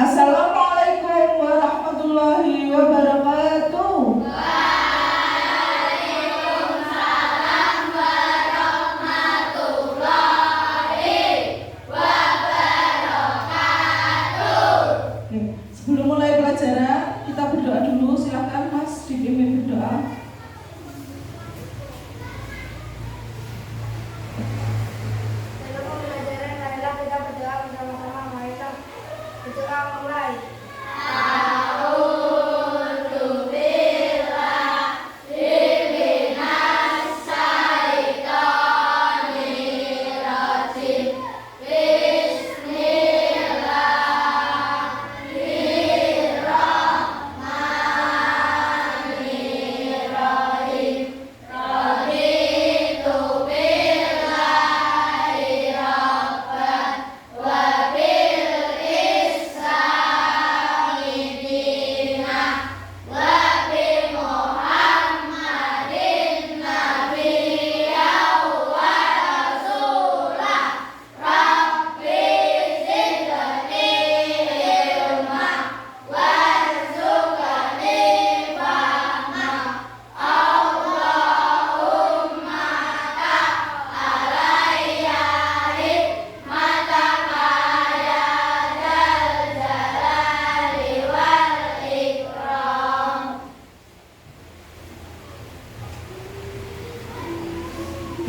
Assalamualaikum warahmatullahi wabarakatuh. Waalaikumsalam warahmatullahi wabarakatuh. Sebelum mulai pelajaran, kita berdoa dulu. Silakan Mas dipimpin berdoa.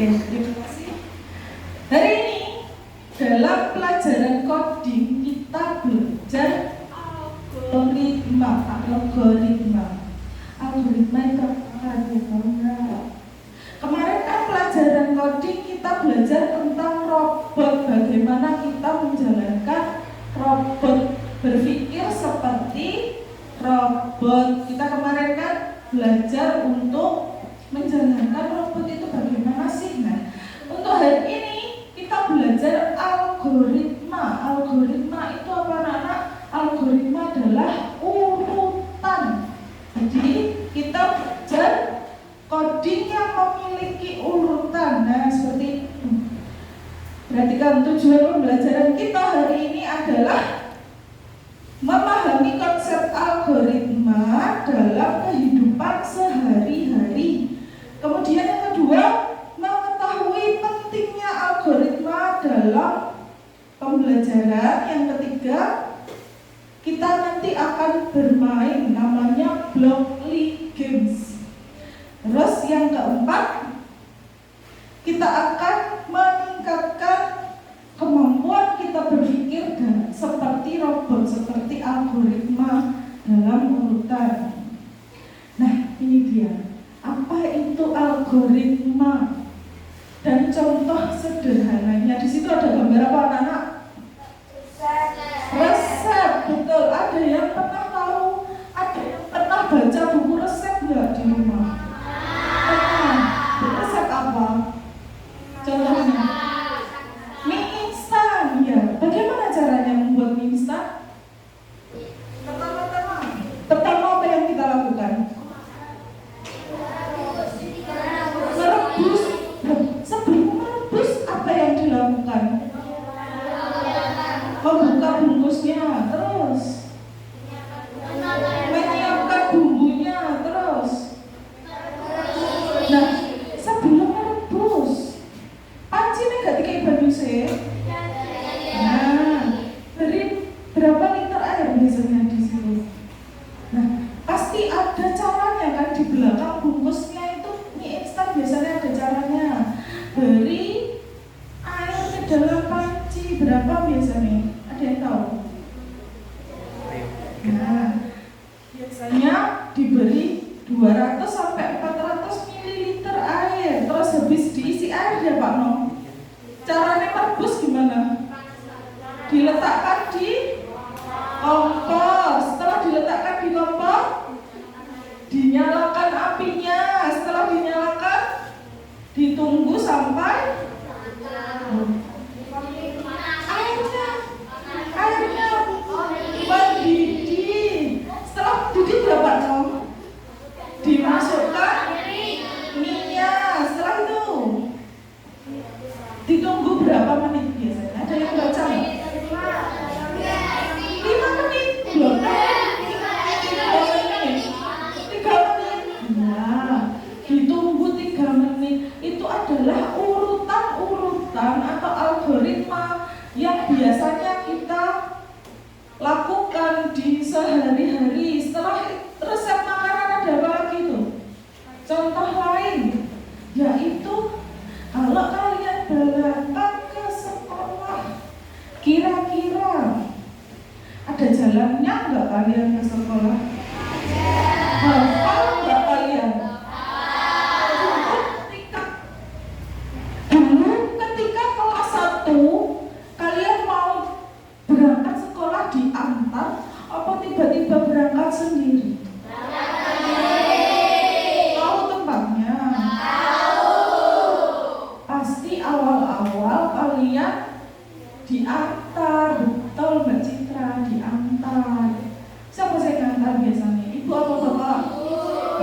Terima kasih. Hari ini dalam pelajaran coding kita belajar algoritma. Algoritma itu apa? Kemarin kan pelajaran coding kita belajar tentang robot, bagaimana kita menjalankan robot, berpikir seperti robot. Kita kemarin kan belajar untuk menjalankan robot itu bagaimana sih? Nah, untuk hari ini kita belajar algoritma. Algoritma itu apa anak-anak? Algoritma adalah urutan. Jadi kita belajar coding yang memiliki urutan. Nah, seperti itu. Perhatikan, tujuan pembelajaran kita hari ini adalah memahami konsep algoritma dalam kehidupan sehari-hari. Kemudian yang kedua, mengetahui pentingnya algoritma dalam pembelajaran. Yang ketiga, kita nanti akan bermain namanya Blockly Games. Terus yang keempat, kita akan meningkatkan kemampuan kita berpikir seperti robot, seperti algoritma dalam urutan. Nah, ini dia. Apa itu algoritma? Dan contoh sederhananya. Di situ ada gambar apa anak-anak? Resep, betul. Ada yang pernah tahu? Ada yang pernah baca buku resep nggak di rumah? Pernah. Resep apa? Contohnya? Mie instan, ya. Bagaimana caranya membuat mie instan? Pertama apa yang kita lakukan? Merebus. Sebelum merebus apa yang dilakukan? Membuka bungkusnya, terus menyiapkan bumbunya, terus. Nah, sebelum merebus, panci ini gak dikai banyu sih. Nah, beri berapa liter air biasanya di situ? Nah, pasti ada caranya kan, di belakang bungkusnya itu mie instan biasanya ada caranya. Beri air ke dalam panci berapa biasanya? Ada yang tahu? Nah, biasanya diberi 200 sampai 400 ml air. Terus habis diisi air ya Pak Nom. Caranya merebus gimana? Diletakkan di kompor. Setelah diletakkan di kompor, dinyalakan apinya. Setelah dinyalakan, ditunggu sampai airnya mendidih. Setelah didih berapa Nom? Dimasukkan minyak. Setelah itu bisa hari-hari. Setelah resep makanan ada apa lagi tuh? Contoh lain yaitu kalau kalian berangkat ke sekolah, kira-kira ada jalannya nggak kalian ke sekolah? Hafal nggak kalian? Ketika kelas 1 kalian mau berangkat sekolah diantar apa tiba-tiba berangkat sendiri? Tahu tempatnya? Pasti awal-awal kalian diantar, betul Mbak Citra, diantar. Siapa saya ngantar biasanya? Ibu atau bapak?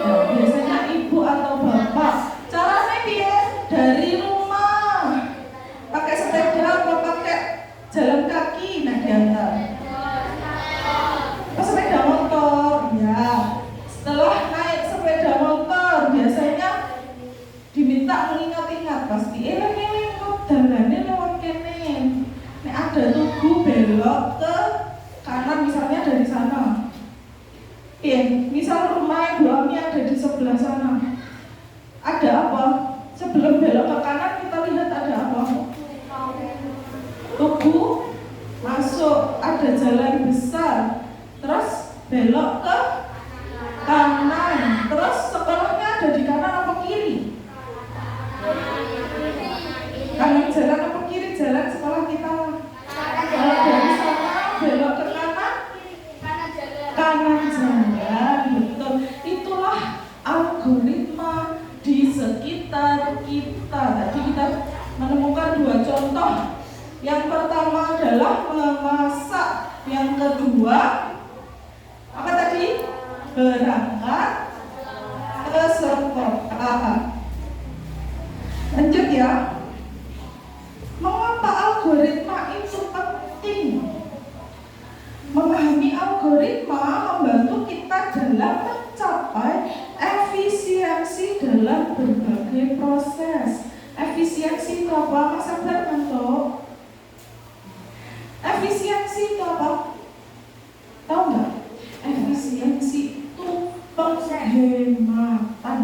Ya, biasanya ibu atau bapak. Caranya dia dari rumah pakai sepeda atau pakai jalan kaki, nah diantar. Sepeda motor, ya. Setelah naik sepeda motor, biasanya diminta mengingat-ingat, pasti eling-eling kok dalannya lewat kene. Nek ada tugu belok ke kanan misalnya dari sana. Misal rumah Ibu Ami ada di sebelah sana. Ada apa? Sebelum belok ke kanan kita lihat ada apa? Tugu masuk, ada jalan besar. Terus belok ke kanan. Terus sekolahnya ada di kanan apa kiri? Kanan jalan apa kiri jalan sekolah kita? Kalau dari sana belok ke kanan, kanan jalan, betul. Itulah algoritma di sekitar kita. Tadi kita menemukan 2 contoh. Yang pertama adalah memasak. Yang kedua apa tadi? Berangkat ke sekolah. Lanjut ya. Mengapa algoritma itu penting? Memahami algoritma membantu kita dalam mencapai efisiensi dalam berbagai proses. Efisiensi itu apa? Mas Abdul bentuk. Efisiensi itu apa? Tahu nggak? Efisiensi itu penghematan.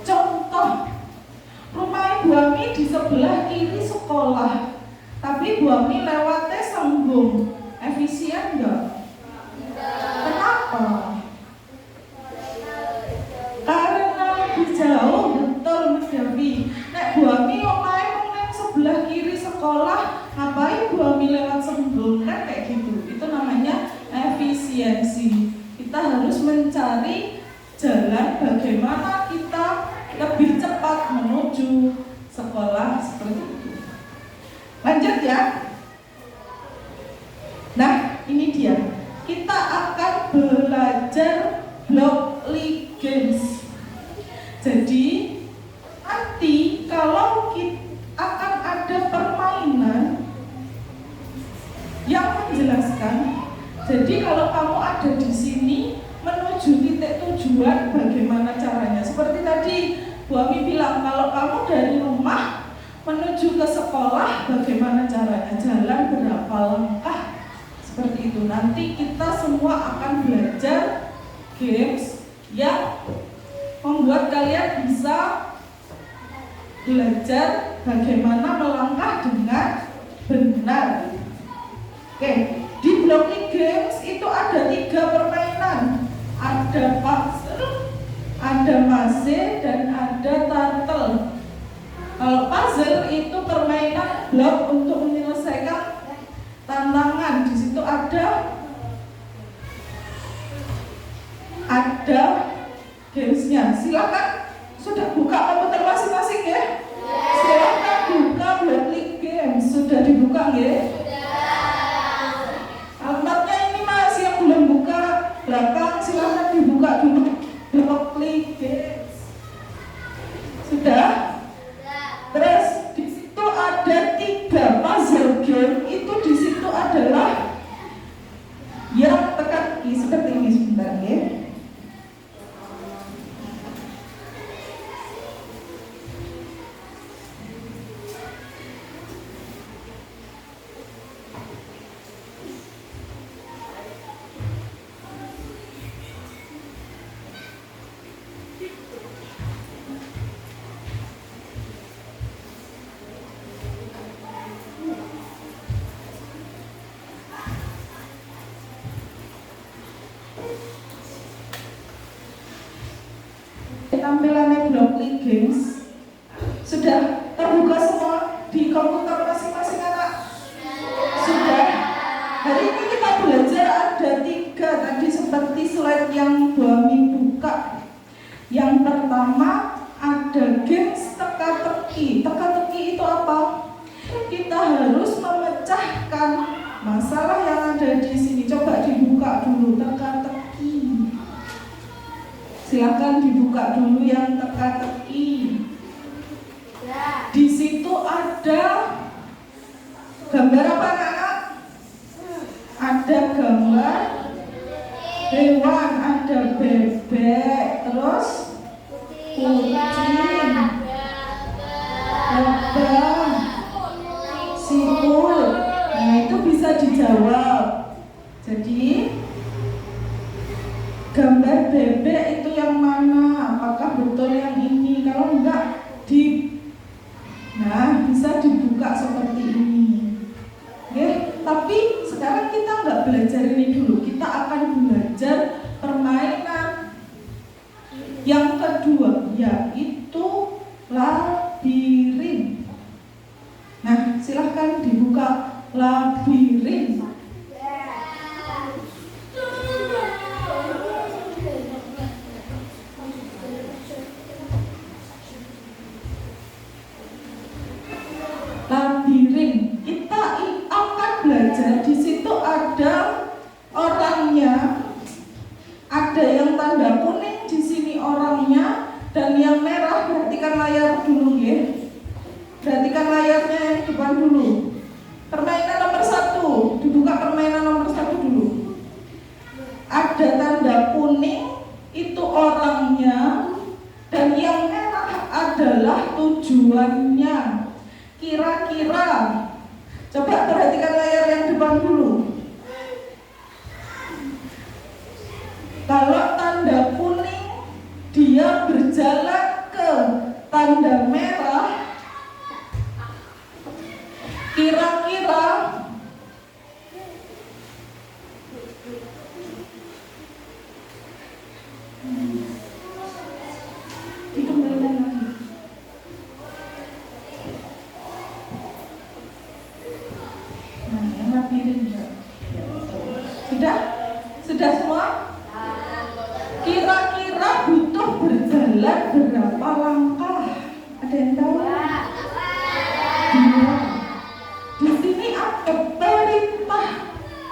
Contoh, rumah Ibu Ami di sebelah kiri sekolah, tapi Ibu Ami lewatnya Sembung. Efisien nggak? Kenapa? Karena lebih jauh, betul Mas Davi. Nek Bu Ami omahnya sebelah kiri sekolah, ngapain Bu Ami lewat Sembung? Kan kayak gitu. Itu namanya efisiensi. Kita harus mencari jalan bagaimana kita lebih cepat menuju sekolah seperti itu. Lanjut ya. Nah, ini dia. Kita akan belajar Blockly Games. Jadi, nanti kalau kita akan ada permainan yang menjelaskan. Jadi, kalau kamu ada di sini menuju titik tujuan, bagaimana caranya? Seperti tadi Bu Ami bilang, kalau kamu dari rumah menuju ke sekolah, bagaimana caranya? Jalan berapa langkah? Seperti itu. Nanti kita semua akan belajar games yang membuat kalian bisa belajar bagaimana melangkah dengan benar. Oke, di Blockly Games itu ada 3 permainan. Ada puzzle, ada maze, dan ada turtle. Kalau puzzle itu permainan blok untuk menyelesaikan tantangan. Di situ ada gamesnya. Silakan sudah buka komputer masing-masing ya. Silakan buka Blockly Games. Sudah dibuka ya? Alamatnya ini masih yang belum buka belakang, silakan dibuka dulu. Blockly Games. Sudah? Terus di situ ada 3 puzzle game. Itu di situ adalah yang tekan key seperti ini sebentar ya. tampilannya Blockly Games. Sudah terbuka semua di komputer masing-masing anak? Sudah. Hari ini kita belajar ada 3 tadi seperti slide yang Bu Ami buka. Yang pertama ada games teka-teki. Teka-teki itu apa? Kita harus memecahkan masalah yang ada di sini. Coba dibuka dulu teka-teki. Silakan dibuka dulu yang teka-teki. Di situ ada gambar apa anak? Ada gambar hewan, ada bebek, terus kucing, lebah, siput. Nah itu bisa dijawab. Jadi gambar bebek itu yang mana? Apakah betul yang ini? Kalau enggak nah bisa dibuka seperti ini. Oke, tapi sekarang kita nggak belajar ini dulu. Kita akan belajar permainan yang kedua, yaitu labirin. Nah, silahkan dibuka labirin. Labirin, kita akan belajar. Di situ ada orangnya, ada yang tanda kuning di sini orangnya, dan yang merah. Perhatikan layar dulu ya. Perhatikan layarnya yang depan dulu. Permainan nomor 1, dibuka permainan nomor 1 dulu. Ada tanda kuning itu orangnya, dan yang merah adalah tujuannya. Kira-kira, coba perhatikan layar yang depan dulu. Kalau tanda kuning, dia berjalan ke tanda merah. Kira-kira dikembalikan lagi. Nah, yang labirin ya. Sudah semua? Kira-kira butuh berjalan berapa langkah? Ada yang tahu? 2. Di sini ada perintah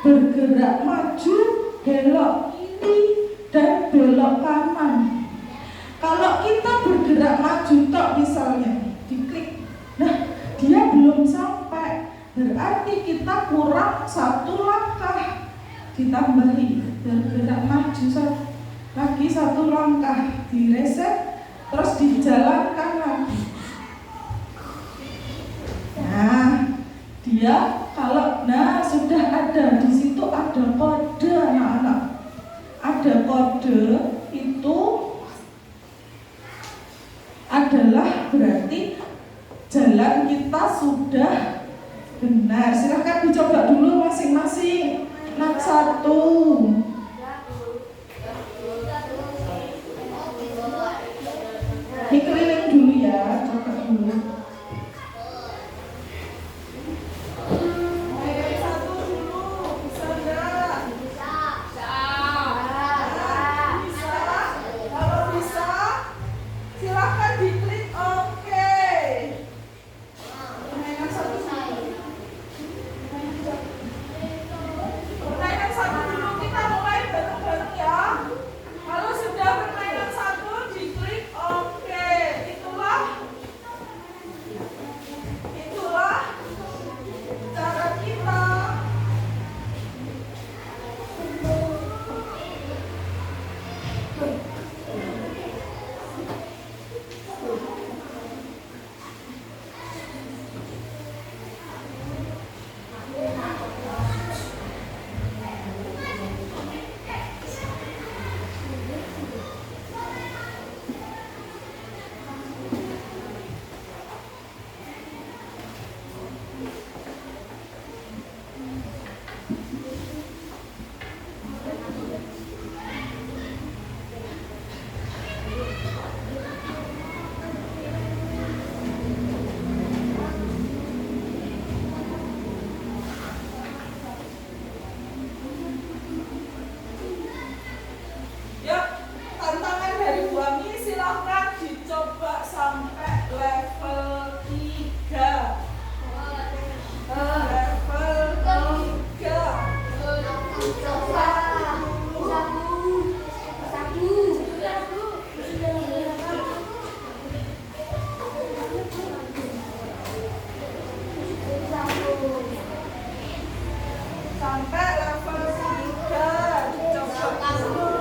bergerak maju, belok kiri, dan belok kanan. Kalau kita bergerak maju tok misalnya, diklik. Nah, dia belum sampai. Berarti kita kurang 1 langkah. Ditambahi bergerak maju lagi 1 langkah, direset, terus dijalankan lagi. Nah, dia kalau sudah ada di situ ada kode anak-anak. Ada kode itu adalah berarti jalan kita sudah benar. Silahkan dicoba dulu masing-masing. Nak 1. Dikeliling dulu ya, coba dulu. Permainan 1 dulu, kita mulai Sampai level 3 dicoba dulu.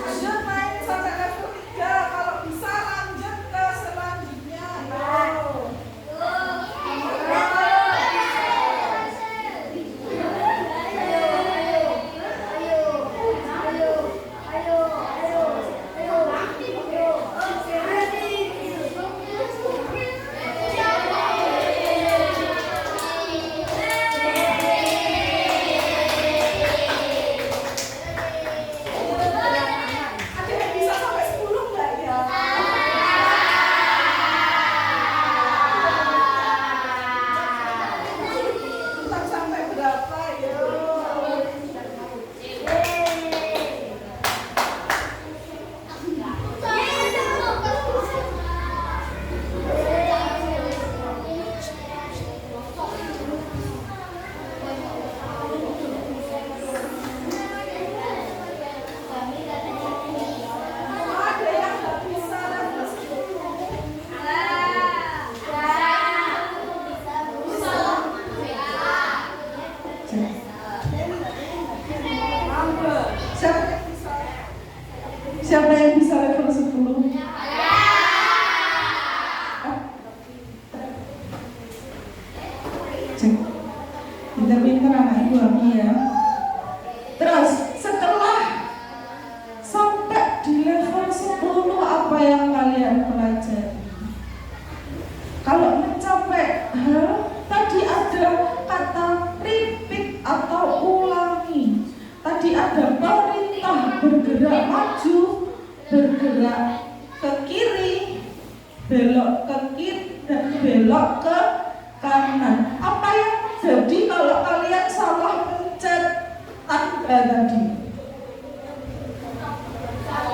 Lanjut main sampai level 3. Kalau bisa lanjut ke selanjutnya. Ada yang bisa sampai 10 nggak ya? Entah sampai berapa ya? Ada yang nggak bisa level 10. Siapa yang bisa level 10? Cek. Pinter-pinter anak ibu Ami ya. Terus setelah sampai di level 10 apa yang kalian pelajari? Kalau mencapai tadi ada kata repeat atau ulangi. Tadi ada perintah bergerak maju, bergerak ke kiri, belok ke kiri dan belok ke kanan. Apa yang jadi kalau kalian salah pencet tanda tadi?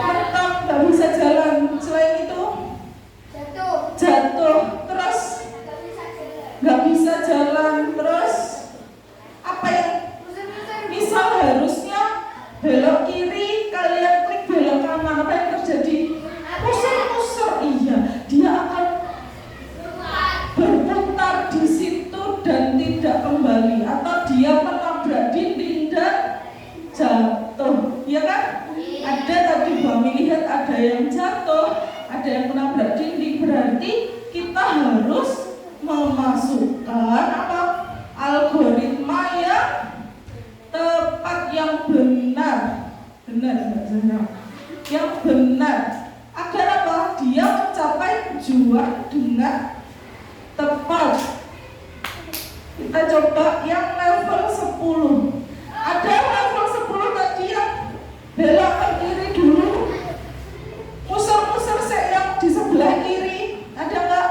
Mentok, nggak bisa jalan. Selain itu jatuh, terus nggak bisa jalan, terus apa yang misal harusnya belok kiri, kalian klik belok kanan, apa yang terjadi? Muser-muser, iya, dia akan berputar di situ dan tidak kembali, atau dia menabrak dinding dan jatuh, ya kan? Ada tadi Bami lihat ada yang jatuh, ada yang menabrak dinding, berarti kita harus memasukkan apa? Algoritma yang tepat, yang benar, yang benar, agar apa? Dia mencapai tujuan dengan tepat. Kita coba yang level 10. Ada level 10 tadi yang belok ke kiri dulu, muser-muser yang di sebelah kiri, ada nggak?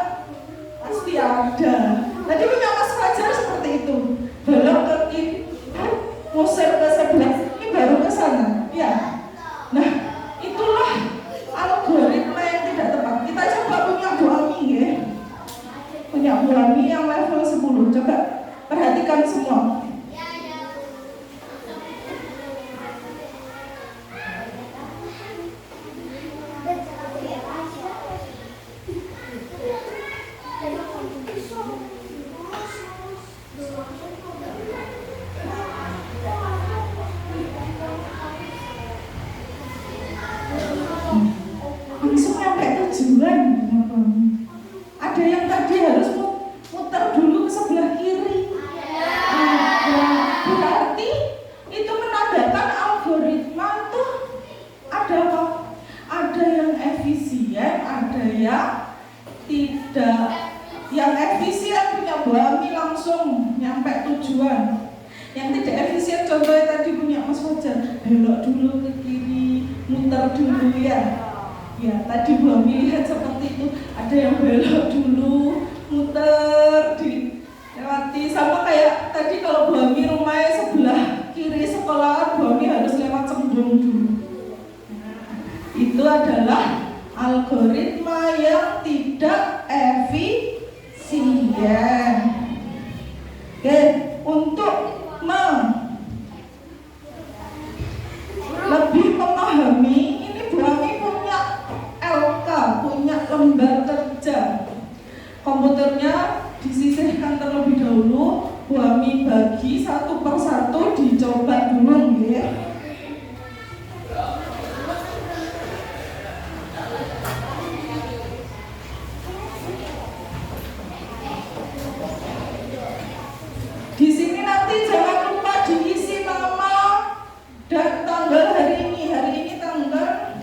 Pasti ada. Tadi punya Mas Fajar seperti itu, belok ke kiri, muser ke sebelah, ini baru ke sana, ya. Nah, itulah algoritma yang tidak tepat. Kita coba punya Bu Ami ya. Punya Bu Ami yang level 10. Coba perhatikan semua. Langsung sampai tujuan. Ada yang tadi harus muter dulu ke sebelah kiri. Berarti itu menandakan algoritma itu ada apa? Ada yang efisien, ada yang tidak. Yang efisien punya Bu Ami langsung nyampe tujuan. Yang tidak efisien contohnya tadi punya Mas Fajar, belok dulu ke kiri, muter dulu ya. Ya, tadi Bu Ami lihat seperti itu. Ada yang belok dulu, muter, dilewati. Sama kayak tadi kalau Bu Ami rumahnya sebelah kiri sekolahan, Bu Ami harus lewat Cembung dulu. itu adalah algoritma yang tidak efisien. Oke, untuk lebih memahami ini, Bu Ami punya LK, punya lembar kerja. Komputernya disisihkan terlebih dahulu, Bu Ami bagi satu persatu, dicoba dulu ya. Di sini nanti jangan lupa diisi nama dan tanggal hari ini tanggal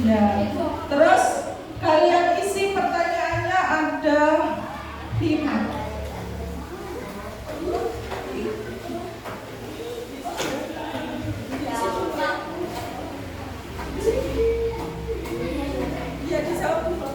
ya. Terus kalian isi pertanyaannya ada 5. Iya, dijawab dulu.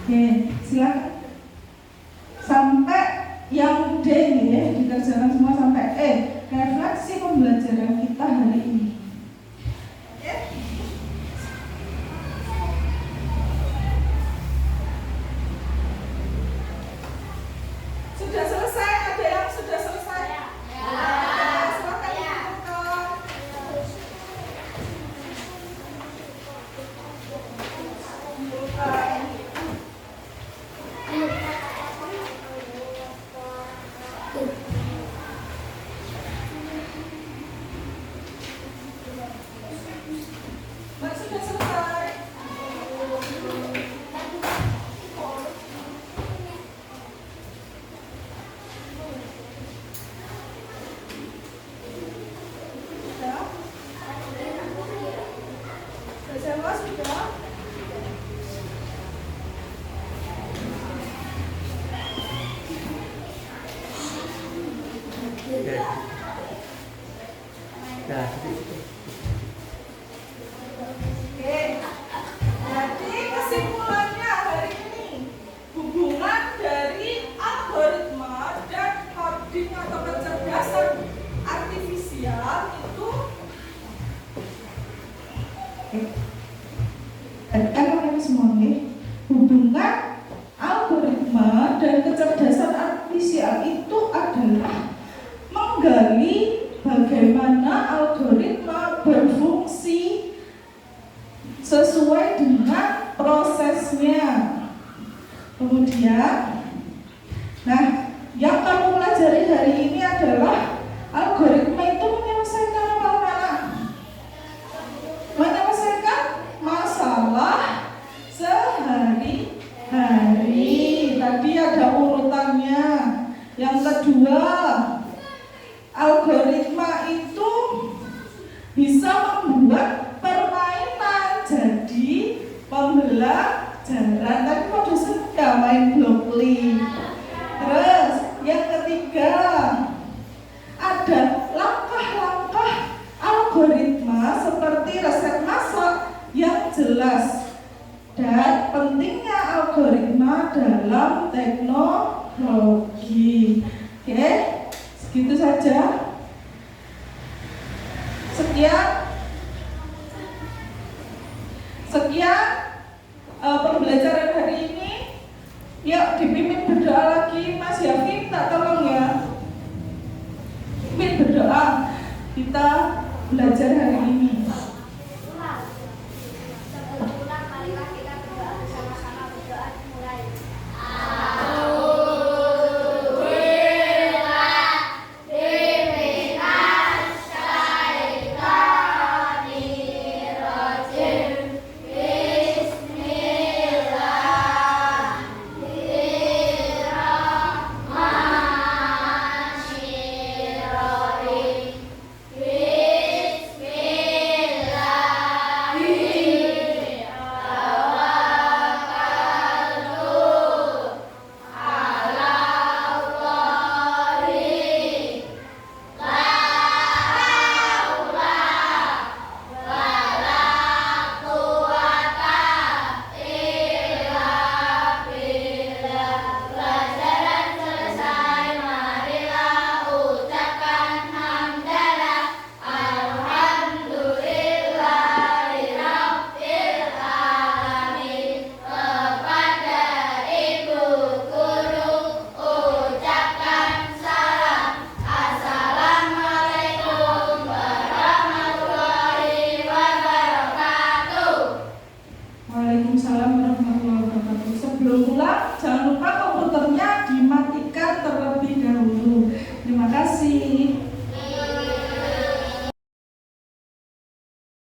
Oke, silakan. Sampai yang D nih ya, dikerjakan semua sampai E. Refleksi pembelajaran kita hari ini. Sudah selesai? Ada yang sudah selesai? Ya. Silakan dibuka. Sudah selesai. Sudah? Sudah? Oke, jadi kesimpulannya hari ini, hubungan dari algoritma dan coding atau kecerdasan artifisial itu hubungan algoritma dan kecerdasan artifisial itu adalah menggali bagaimana algoritma berfungsi sesuai dengan prosesnya. Kemudian, nah, yang kamu pelajari hari ini adalah algoritma itu menyelesaikan apa, anak? Menyelesaikan masalah sehari-hari. Tadi ada urutannya. Yang kedua, algoritma itu bisa membuat permainan jadi pembelajaran. Tadi pada sudah main Blockly. Terus yang ketiga, ada langkah-langkah algoritma seperti resep masak yang jelas. Dan pentingnya algoritma dalam dalam teknologi. Oke, segitu saja. Sekian pembelajaran hari ini. Yuk dipimpin berdoa lagi. Mas Yafi tak tolong ya. Pimpin berdoa. Kita belajar hari